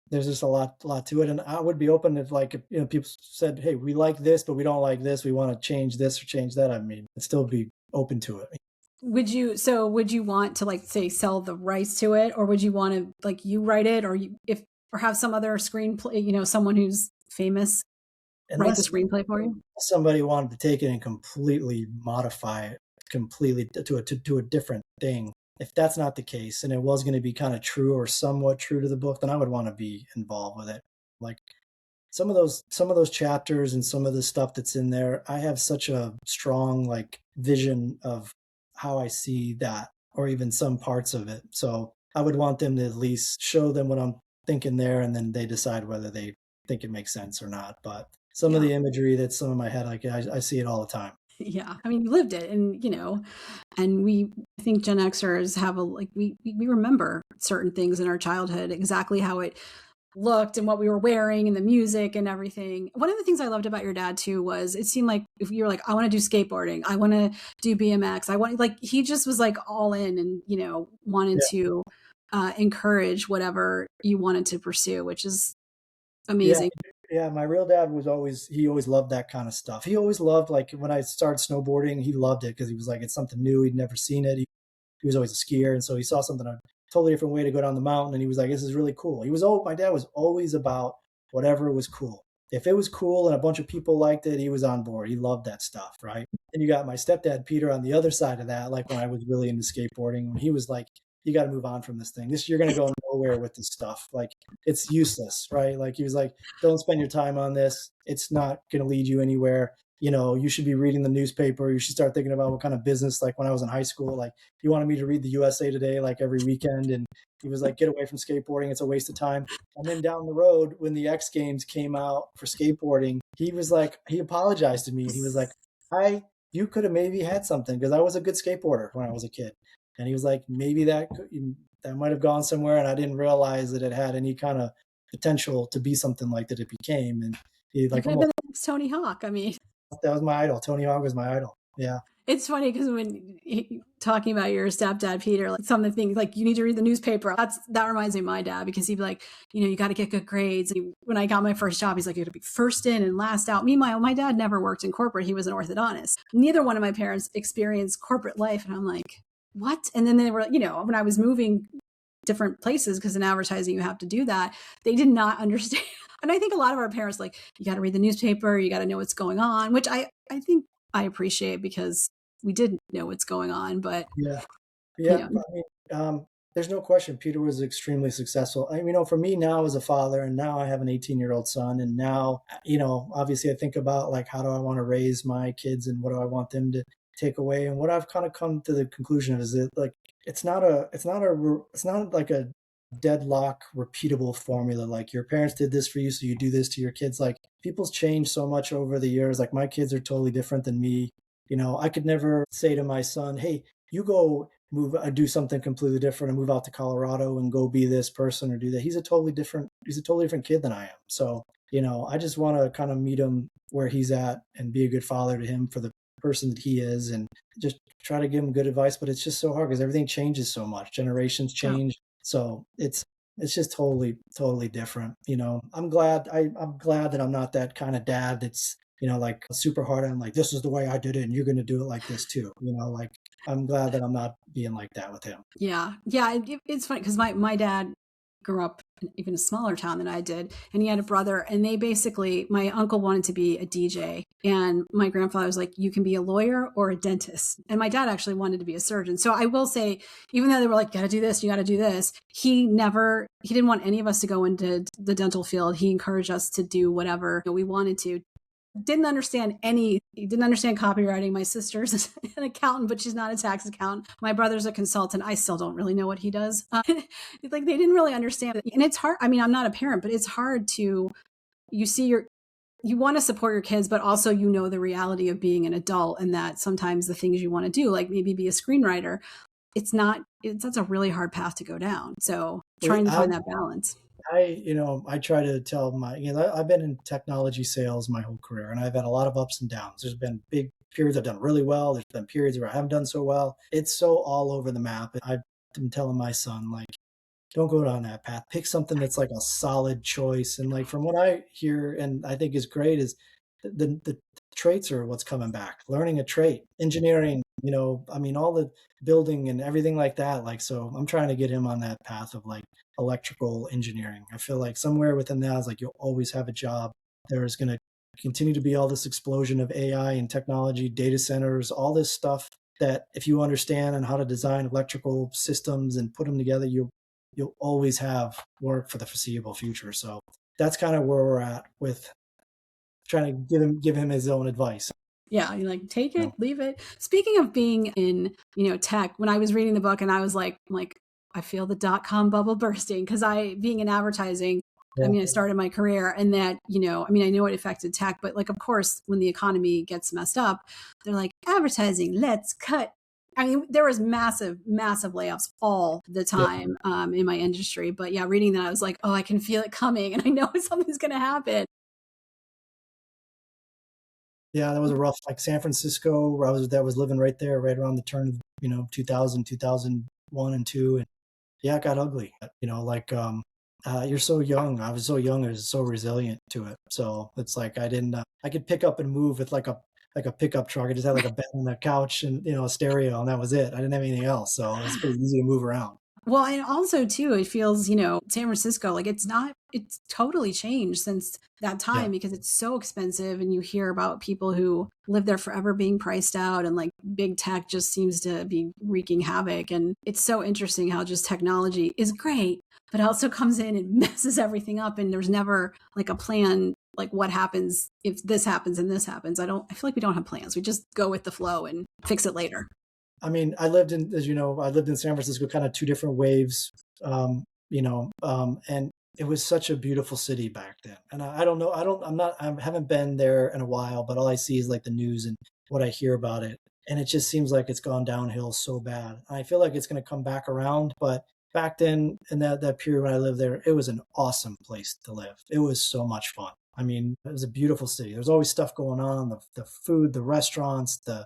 there's just a lot to it, and I would be open if, like, if, you know, people said, "Hey, we like this, but we don't like this. We want to change this or change that." I mean, I'd still be open to it. Would you want to, like, say, sell the rights to it, or would you want to, like, you write it, or you if or have some other screenplay, someone who's famous write the Unless screenplay for you? somebody wanted to take it and completely modify it completely to a different thing. If that's not the case, and it was going to be kind of true or somewhat true to the book, then I would want to be involved with it. Like, some of those chapters and some of the stuff that's in there, I have such a strong, like, vision of how I see that, or even some parts of it. So I would want them to at least show them what I'm thinking there, and then they decide whether they think it makes sense or not. But some of Yeah. the imagery that's some of my head, like, I see it all the time. Yeah. I mean, you lived it, and and I think Gen Xers have we remember certain things in our childhood, exactly how it looked and what we were wearing and the music and everything. One of the things I loved about your dad too was it seemed like if you're like, I want to do skateboarding, I want to do BMX, I want, like, he just was like all in, and wanted Yeah, to encourage whatever you wanted to pursue, which is yeah, amazing. yeah. My real dad was always he always loved that kind of stuff. He always loved, like, when I started snowboarding, he loved it because he was like, it's something new. He'd never seen it. He was always a skier, and so he saw something, a totally different way to go down the mountain, and he was like, "This is really cool." My dad was always about whatever was cool. If it was cool and a bunch of people liked it, he was on board. He loved that stuff, right? And you got my stepdad Peter on the other side of that. Like, when I was really into skateboarding, when he was like, "You got to move on from this thing. This You're going to go nowhere with this stuff. Like, it's useless, right?" Like, he was like, "Don't spend your time on this. It's not going to lead you anywhere. You should be reading the newspaper. You should start thinking about what kind of business." Like, when I was in high school, like, he wanted me to read the USA Today like every weekend, and he was like, "Get away from skateboarding; it's a waste of time." And then down the road, when the X Games came out for skateboarding, he was like, he apologized to me, and he was like, "I, you could have maybe had something because I was a good skateboarder when I was a kid," and he was like, "Maybe that might have gone somewhere, and I didn't realize that it had any kind of potential to be something like that it became." And he, You like, could have almost, been the next Tony Hawk. I mean, that was my idol. Tony Hawk was my idol. Yeah, it's funny because talking about your stepdad Peter, like some of the things, like, you need to read the newspaper. That reminds me of my dad, because he'd be like, you got to get good grades. And when I got my first job, he's like, you got to be first in and last out. Meanwhile, my dad never worked in corporate; he was an orthodontist. Neither one of my parents experienced corporate life, and I'm like, what? And then they were, when I was moving different places, because in advertising you have to do that, they did not understand. And I think a lot of our parents, like, you got to read the newspaper, you got to know what's going on, which I think I appreciate, because we didn't know what's going on. But yeah. you Yeah, know I mean, there's no question Peter was extremely successful. For me now as a father, and now I have an 18-year-old son, and now, obviously I think about, like, how do I want to raise my kids, and what do I want them to take away? And what I've kind of come to the conclusion of is that, like, it's not like a deadlock repeatable formula. Like, your parents did this for you, so you do this to your kids. Like, people's changed so much over the years. Like, my kids are totally different than me. I could never say to my son, "Hey, you go do something completely different and move out to Colorado and go be this person or do that." He's a totally different kid than I am. So, I just want to kind of meet him where he's at and be a good father to him for the person that he is, and just try to give him good advice. But it's just so hard because everything changes so much. Generations oh, change. So it's just totally, totally different. I'm glad that I'm not that kind of dad that's, like, super hard on, like, this is the way I did it and you're going to do it like this too. Like, I'm glad that I'm not being like that with him. yeah. It's funny because my dad grew up in even a smaller town than I did, and he had a brother, and they basically, my uncle wanted to be a DJ, and my grandfather was like, you can be a lawyer or a dentist, and my dad actually wanted to be a surgeon. So I will say, even though they were like, you got to do this, you got to do this, he didn't want any of us to go into the dental field. He encouraged us to do whatever we wanted to. didn't understand he didn't understand copywriting. My sister's an accountant, but she's not a tax accountant. My brother's a consultant. I still don't really know what he does. Like they didn't really understand it. And it's hard. I mean, I'm not a parent, but it's hard to, you want to support your kids, but also, the reality of being an adult and that sometimes the things you want to do, like maybe be a screenwriter, that's a really hard path to go down. So Well, trying to find that balance. I try to tell I've been in technology sales my whole career, and I've had a lot of ups and downs. There's been big periods I've done really well. There's been periods where I haven't done so well. It's so all over the map. I've been telling my son, like, don't go down that path. Pick something that's like a solid choice. And like from what I hear and I think is great is the traits are what's coming back. Learning a trait, engineering, all the building and everything like that. Like so I'm trying to get him on that path of like electrical engineering. I feel like somewhere within that is like you'll always have a job. There is gonna continue to be all this explosion of AI and technology, data centers, all this stuff that if you understand and how to design electrical systems and put them together, you'll always have work for the foreseeable future. So that's kind of where we're at with trying to give him his own advice. Yeah, you like take You it, know? leave it. Speaking of being in, tech, when I was reading the book and I was like, I feel the dot-com bubble bursting because being in advertising, I Yeah, mean, I started my career and that, I mean, I know it affected tech, but like, of course, when the economy gets messed up, they're like, advertising, let's cut. I mean, there was massive, massive layoffs all the yeah, time in my industry. But yeah, reading that, I was like, oh, I can feel it coming and I know something's going to happen. yeah. That was a rough, like San Francisco, where that was living right there, right around the turn of 2000, 2001 and two, and yeah, it got ugly. You're so young. I was so young. I was so resilient to it. So it's like I didn't. I could pick up and move with like a pickup truck. I just had like a bed and a couch and a stereo, and that was it. I didn't have anything else, so it was pretty easy to move around. Well, and also too, it feels, San Francisco, like it's totally changed since that Yeah, time because it's so expensive and you hear about people who live there forever being priced out and like big tech just seems to be wreaking havoc. And it's so interesting how just technology is great, but also comes in and messes everything up. And there's never like a plan, like what happens if this happens and this happens. I feel like we don't have plans. We just go with the flow and fix it later. I mean, I lived in, as you know, I lived in San Francisco, kind of two different waves, and it was such a beautiful city back then. And I don't know, I haven't been there in a while, but all I see is like the news and what I hear about it. And it just seems like it's gone downhill so bad. I feel like it's going to come back around, but back then in that period when I lived there, it was an awesome place to live. It was so much fun. I mean, it was a beautiful city. There's always stuff going on, the food, the restaurants, the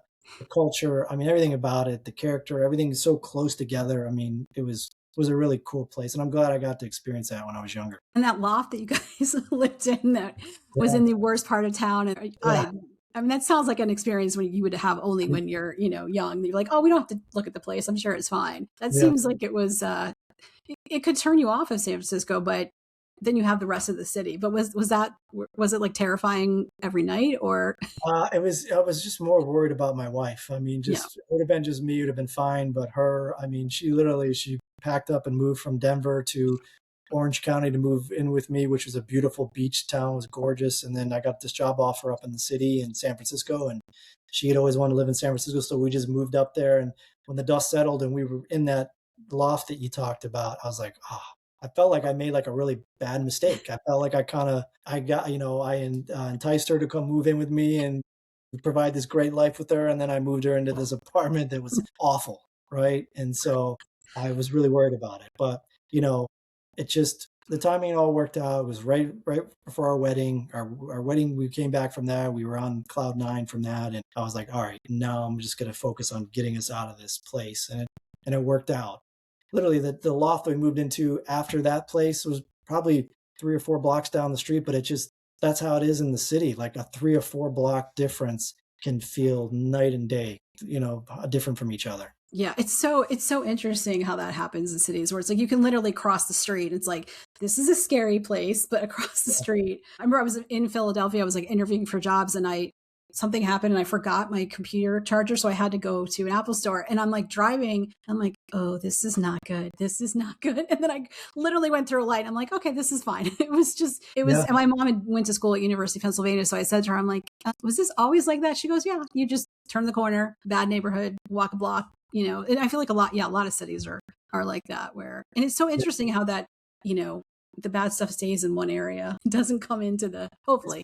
culture. I mean, everything about it, the character, everything is so close together. I mean, it was a really cool place, and I'm glad I got to experience that when I was younger. And that loft that you guys lived in that was Yeah, in the worst part of town. And yeah, I mean, that sounds like an experience when you would have only when you're, young. You're like, oh, we don't have to look at the place. I'm sure it's fine. That yeah. seems like it was, it could turn you off of San Francisco, but then you have the rest of the city. But was it like terrifying every night or? I was just more worried about my wife. I mean, Yeah. just it would have been just me, it would have been fine. But her, I mean, she packed up and moved from Denver to Orange County to move in with me, which was a beautiful beach town. It was gorgeous. And then I got this job offer up in the city in San Francisco, and she had always wanted to live in San Francisco, so we just moved up there. And when the dust settled and we were in that loft that you talked about, I was like, oh, I felt like I made like a really bad mistake. I felt like I got, enticed her to come move in with me and provide this great life with her. And then I moved her into this apartment that was awful. Right. And so I was really worried about it. But, you know, it just, the timing all worked out. It was right before our wedding. Our wedding, we came back from that. We were on cloud nine from that. And I was like, all right, now I'm just going to focus on getting us out of this place. And it worked out. Literally, the loft we moved into after that place was probably 3 or 4 blocks down the street, but that's how it is in the city. Like a 3 or 4 block difference can feel night and day, different from each other. Yeah, it's so interesting how that happens in cities where it's like you can literally cross the street. It's like this is a scary place, but across the street. I remember I was in Philadelphia. I was like interviewing for jobs, and something happened, and I forgot my computer charger, so I had to go to an Apple store. And I'm like driving. I'm like, oh, this is not good. This is not good. And then I literally went through a light. I'm like, okay, this is fine. Yeah, and my mom went to school at University of Pennsylvania. So I said to her, I'm like, was this always like that? She goes, yeah, you just turn the corner, bad neighborhood, walk a block, and I feel like a lot of cities are like that and it's so yeah. interesting how that, the bad stuff stays in one area. It doesn't come into hopefully.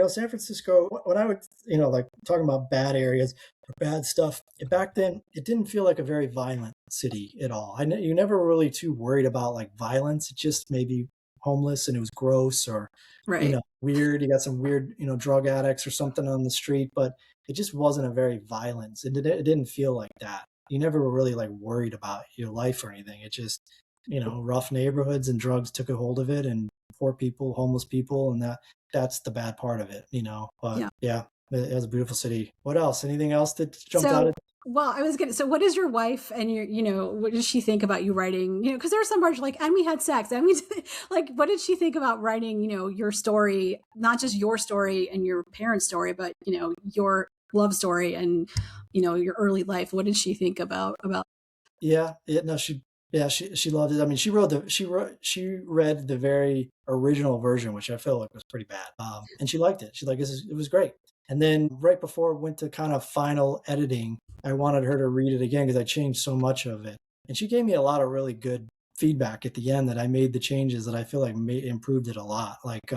San Francisco, when I would, like talking about bad areas or bad stuff, back then, it didn't feel like a very violent city at all. You never really too worried about like violence. It just maybe homeless and it was gross or, Right. weird. You got some weird, drug addicts or something on the street, but it just wasn't a very violent. It didn't feel like that. You never were really like worried about your life or anything. It just, rough neighborhoods and drugs took a hold of it and poor people, homeless people, and that's the bad part of it. But Yeah. yeah, it was a beautiful city. What else? Anything else that jumped out So, at? well, so what does your wife and what does she think about you writing, because there are some parts like, and we had sex, and we, like, what did she think about writing, your story, not just your story and your parents' story, but, your love story and, your early life? What did she think about? Yeah, yeah, no, she loved it. I mean, she read the very original version, which I feel like was pretty bad. And she liked it. She's like, it was great. And then right before it went to kind of final editing, I wanted her to read it again because I changed so much of it. And she gave me a lot of really good feedback at the end that I made the changes that I feel like improved it a lot. Like,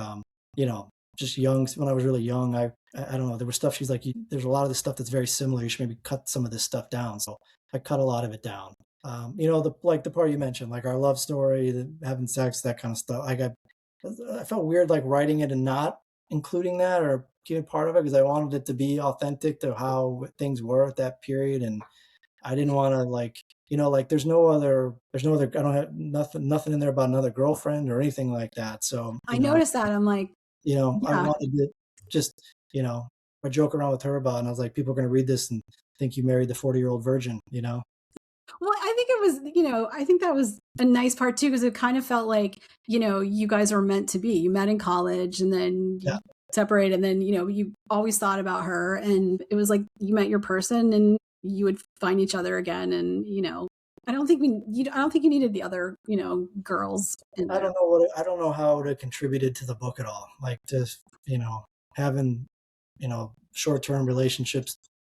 you know, just young, when I was really young, I don't know, there was stuff she's like, there's a lot of this stuff that's very similar. You should maybe cut some of this stuff down. So I cut a lot of it down. The part you mentioned, like our love story, having sex, that kind of stuff. I felt weird like writing it and not including that or keeping part of it because I wanted it to be authentic to how things were at that period, and I didn't want to like like there's no other I don't have nothing in there about another girlfriend or anything like that. So I noticed that. I'm like, I yeah. wanted to just I joke around with her about it, and I was like, people are going to read this and think you married the 40-year-old virgin. Well, I think it was, I think that was a nice part too, because it kind of felt like, you guys were meant to be. You met in college and then Yeah. you separated, and then, you always thought about her, and it was like you met your person and you would find each other again. And, I don't think you needed the other, girls in there. I don't know how it contributed to the book at all. Like just, having, short-term relationships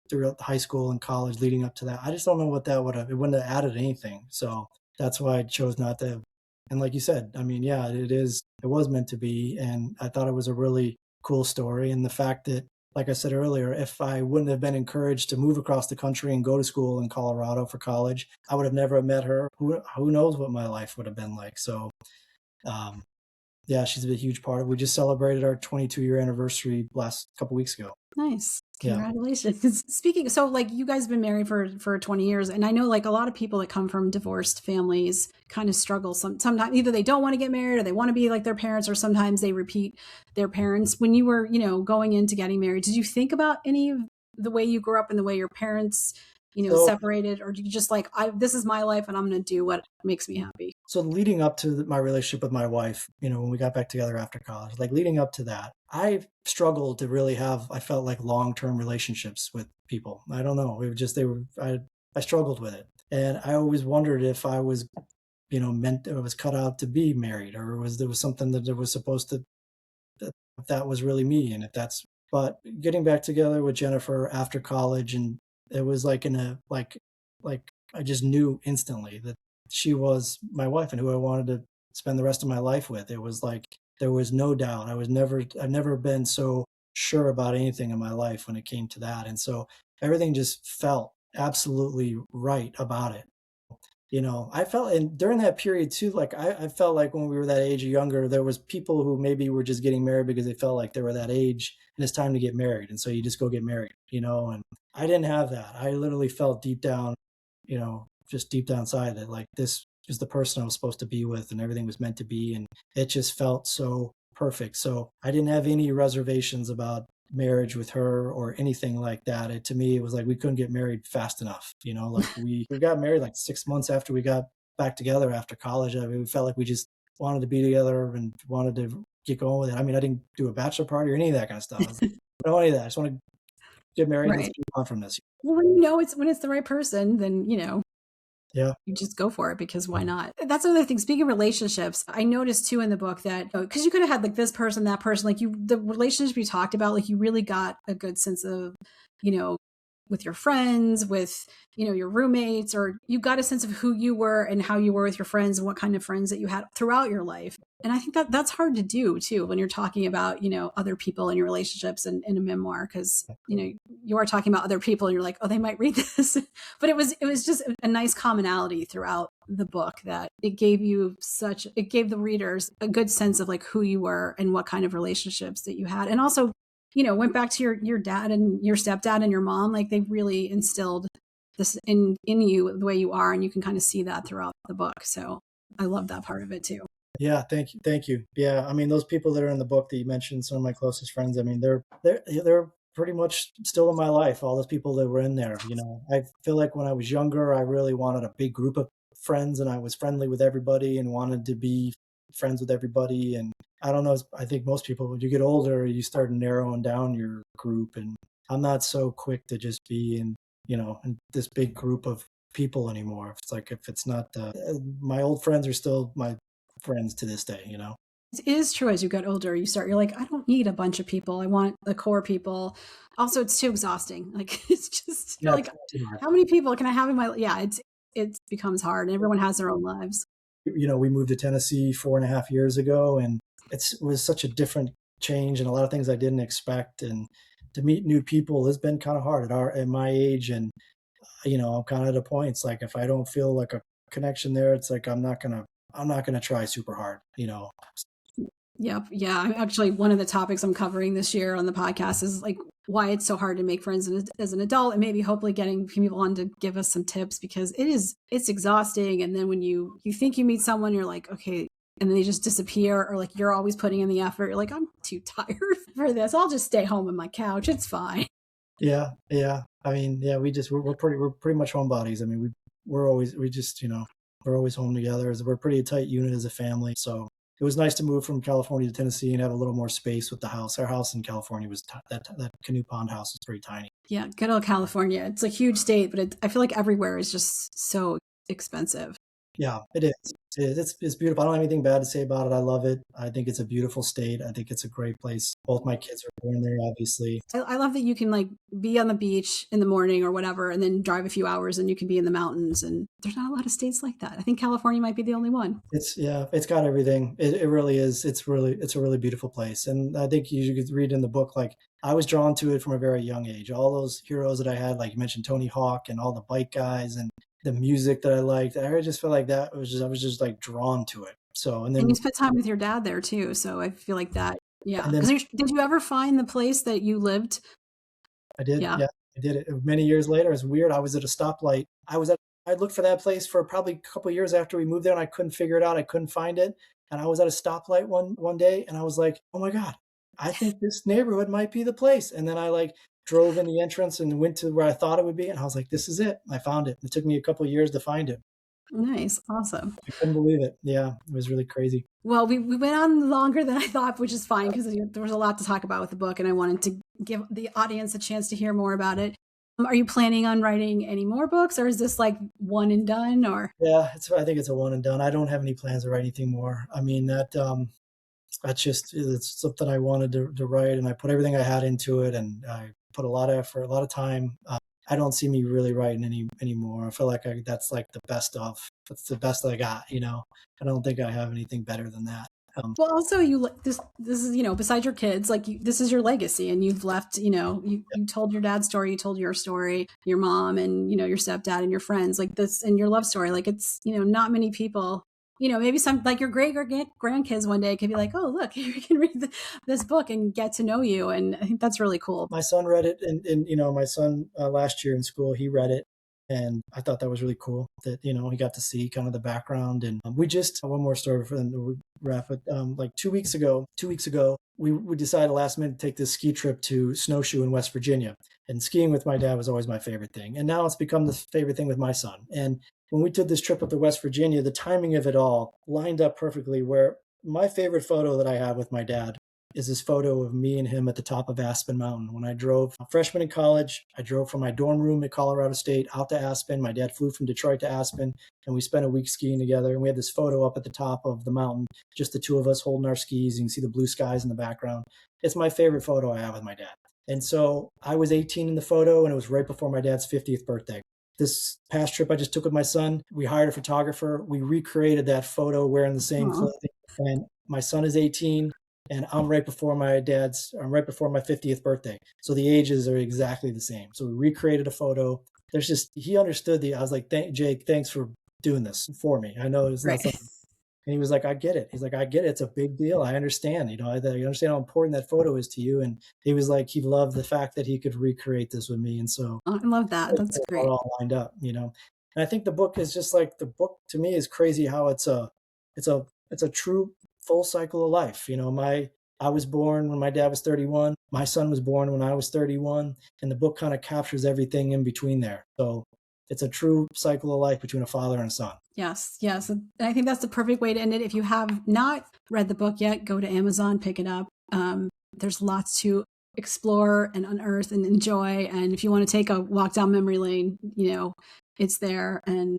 throughout high school and college leading up to that. I just don't know what that it wouldn't have added anything. So that's why I chose not to. And like you said, I mean, yeah, it was meant to be. And I thought it was a really cool story. And the fact that, like I said earlier, if I wouldn't have been encouraged to move across the country and go to school in Colorado for college, I would have never met her. Who knows what my life would have been like. So, um, yeah, she's a huge part of it. We just celebrated our 22-year anniversary last couple weeks ago. Nice. Yeah. Congratulations. Speaking, so like you guys have been married for 20 years, and I know like a lot of people that come from divorced families kind of struggle sometimes either they don't want to get married or they want to be like their parents, or sometimes they repeat their parents. When you were, going into getting married, did you think about any of the way you grew up and the way your parents, So separated, or did you just like, this is my life and I'm going to do what makes me happy? So leading up to my relationship with my wife, when we got back together after college, like leading up to that, I struggled to really I felt like long-term relationships with people. I don't know. It was just, I struggled with it. And I always wondered if I was, meant, it was cut out to be married, or there was something that it was supposed to, if that was really me. And if that's, but getting back together with Jennifer after college, and it was like like I just knew instantly that she was my wife and who I wanted to spend the rest of my life with. It was like there was no doubt. I've never been so sure about anything in my life when it came to that. And so everything just felt absolutely right about it. I felt, and during that period too, like I felt like when we were that age or younger, there was people who maybe were just getting married because they felt like they were that age and it's time to get married. And so you just go get married. And I didn't have that. I literally felt deep down, just deep down inside that like this is the person I was supposed to be with and everything was meant to be. And it just felt so perfect. So I didn't have any reservations about marriage with her or anything like that. To me, it was like we couldn't get married fast enough. Like we got married like 6 months after we got back together after college. I mean, we felt like we just wanted to be together and wanted to get going with it. I mean, I didn't do a bachelor party or any of that kind of stuff. I don't want any of that. I just want to get married and let's Right. move on from this. Well, when it's the right person, then Yeah. You just go for it because why not? That's another thing. Speaking of relationships, I noticed too in the book that because you could have had like this person, that person, like the relationship you talked about, like you really got a good sense of, you know, with your friends, with, you know, your roommates, or you got a sense of who you were and how you were with your friends and what kind of friends that you had throughout your life. And I think that that's hard to do too when you're talking about, you know, other people in your relationships and in a memoir, because, you know, you are talking about other people and you're like, oh, they might read this. But it was just a nice commonality throughout the book that it gave the readers a good sense of like who you were and what kind of relationships that you had. And also, you know, went back to your dad and your stepdad and your mom, like they really instilled this in you the way you are, and you can kind of see that throughout the book. So I love that part of it too. Yeah, thank you, thank you. Yeah, I mean, those people that are in the book that you mentioned, some of my closest friends. I mean, they're pretty much still in my life. All those people that were in there. You know, I feel like when I was younger, I really wanted a big group of friends, and I was friendly with everybody, and wanted to be friends with everybody. And I don't know. I think most people, when you get older, you start narrowing down your group, and I'm not so quick to just be in this big group of people anymore. It's like if it's not my old friends are still my friends to this day, you know? It is true as you get older, you're like, I don't need a bunch of people. I want the core people. Also, it's too exhausting. Like it's just you're Yeah, like, how many people can I have in my yeah, it becomes hard and everyone has their own lives. we moved to Tennessee 4.5 years ago, and it was such a different change and a lot of things I didn't expect. And to meet new people has been kind of hard at my age. And, I'm kind of at a point, it's like, if I don't feel like a connection there, it's like, I'm not going to try super hard. Yep. Yeah. Actually, one of the topics I'm covering this year on the podcast is like why it's so hard to make friends as an adult, and maybe hopefully getting people on to give us some tips because it's exhausting. And then when you think you meet someone, you're like, okay, and then they just disappear, or like you're always putting in the effort. You're like, I'm too tired for this. I'll just stay home on my couch. It's fine. Yeah, yeah. I mean, yeah, we're pretty much homebodies. I mean, we're always home together. We're a pretty tight unit as a family. So it was nice to move from California to Tennessee and have a little more space with the house. Our house in California that Canoe Pond house is pretty tiny. Yeah. Good old California. It's a huge state, but I feel like everywhere is just so expensive. Yeah, it is. It's beautiful. I don't have anything bad to say about it. I love it. I think it's a beautiful state. I think it's a great place. Both my kids are born there, obviously. I love that you can like be on the beach in the morning or whatever, and then drive a few hours and you can be in the mountains. And there's not a lot of states like that. I think California might be the only one. It's got everything. It really is. It's a really beautiful place. And I think you could read in the book, like I was drawn to it from a very young age. All those heroes that I had, like you mentioned Tony Hawk and all the bike guys and the music that I liked. I just felt like I was just like drawn to it. So And you spent time with your dad there too. So I feel like that. Yeah. and then Because did you ever find the place that you lived? I did, Yeah. yeah, I did it many years later. It's weird. I was at a stoplight. I looked for that place for probably a couple of years after we moved there, and I couldn't figure it out. I couldn't find it, and I was at a stoplight one day, and I was like, "Oh my god, I think this neighborhood might be the place." And then I like drove in the entrance and went to where I thought it would be, and I was like, "This is it." I found it. It took me a couple of years to find it. Nice. Awesome. I couldn't believe it. Yeah, it was really crazy. Well, we went on longer than I thought, which is fine because there was a lot to talk about with the book, and I wanted to give the audience a chance to hear more about it. Are you planning on writing any more books, or is this like one and done? Or Yeah, I think it's a one and done. I don't have any plans to write anything more. I mean, it's something I wanted to write, and I put everything I had into it, and I put a lot of effort, a lot of time. I don't see me really writing anymore. I feel like that's like that's the best I got. I don't think I have anything better than that. well, also this is besides your kids, like this is your legacy, and you've left. You told your dad's story, you told your story, your mom, and your stepdad and your friends, like this, and your love story. Like it's not many people. Maybe some like your great grandkids one day could be like, oh look, you can read this book and get to know you, and I think that's really cool. My son read it, and my son last year in school he read it, and I thought that was really cool that he got to see kind of the background. And we just one more story for them to wrap it. Like 2 weeks ago, we decided last minute to take this ski trip to Snowshoe in West Virginia. And skiing with my dad was always my favorite thing, and now it's become the favorite thing with my son. And when we took this trip up to West Virginia, the timing of it all lined up perfectly. Where my favorite photo that I have with my dad is this photo of me and him at the top of Aspen Mountain. When I drove, a freshman in college, I drove from my dorm room at Colorado State out to Aspen. My dad flew from Detroit to Aspen, and we spent a week skiing together. And we had this photo up at the top of the mountain, just the two of us holding our skis. You can see the blue skies in the background. It's my favorite photo I have with my dad. And so I was 18 in the photo, and it was right before my dad's 50th birthday. This past trip I just took with my son, we hired a photographer. We recreated that photo wearing the same clothing. And my son is 18, and I'm right before my 50th birthday. So the ages are exactly the same. So we recreated a photo. He understood I was like, Jake, thanks for doing this for me. I know it's not something. And he was like, I get it. He's like, I get it. It's a big deal. I understand. I understand how important that photo is to you. And he was like, he loved the fact that he could recreate this with me. And so I love that. That's great. All lined up, And I think the book is just like, the book to me is crazy how it's a true full cycle of life. I was born when my dad was 31. My son was born when I was 31. And the book kind of captures everything in between there. So it's a true cycle of life between a father and a son. Yes. And I think that's the perfect way to end it. If you have not read the book yet, go to Amazon, pick it up. There's lots to explore and unearth and enjoy. And if you want to take a walk down memory lane, it's there. And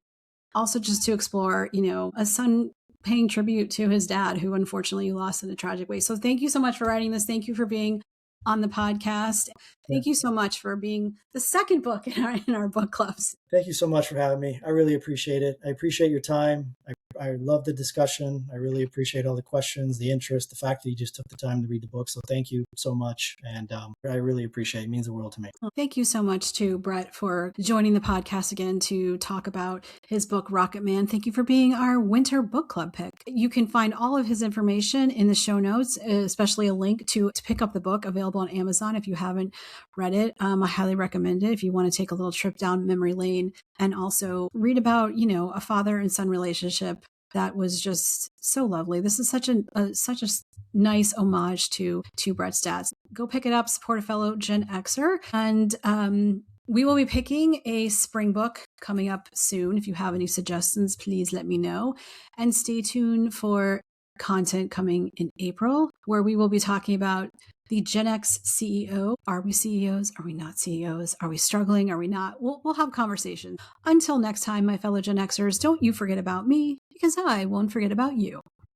also just to explore, a son paying tribute to his dad, who unfortunately lost in a tragic way. So thank you so much for writing this. Thank you for being on the podcast. Thank you so much for being the second book in our book clubs. Thank you so much for having me. I really appreciate it. I appreciate your time. I love the discussion. I really appreciate all the questions, the interest, the fact that you just took the time to read the book. So thank you so much. And I really appreciate it. It means the world to me. Well, thank you so much to Brett for joining the podcast again to talk about his book, Rocket Man. Thank you for being our winter book club pick. You can find all of his information in the show notes, especially a link to pick up the book, available on Amazon if you haven't read it. I highly recommend it if you want to take a little trip down memory lane and also read about, a father and son relationship that was just so lovely. This is such a nice homage to Brett's dad. Go pick it up, support a fellow Gen Xer. And we will be picking a spring book coming up soon. If you have any suggestions, please let me know. And stay tuned for content coming in April, where we will be talking about the Gen X CEO. Are we CEOs? Are we not CEOs? Are we struggling? Are we not? We'll have conversations. Until next time, my fellow Gen Xers, don't you forget about me, because I won't forget about you.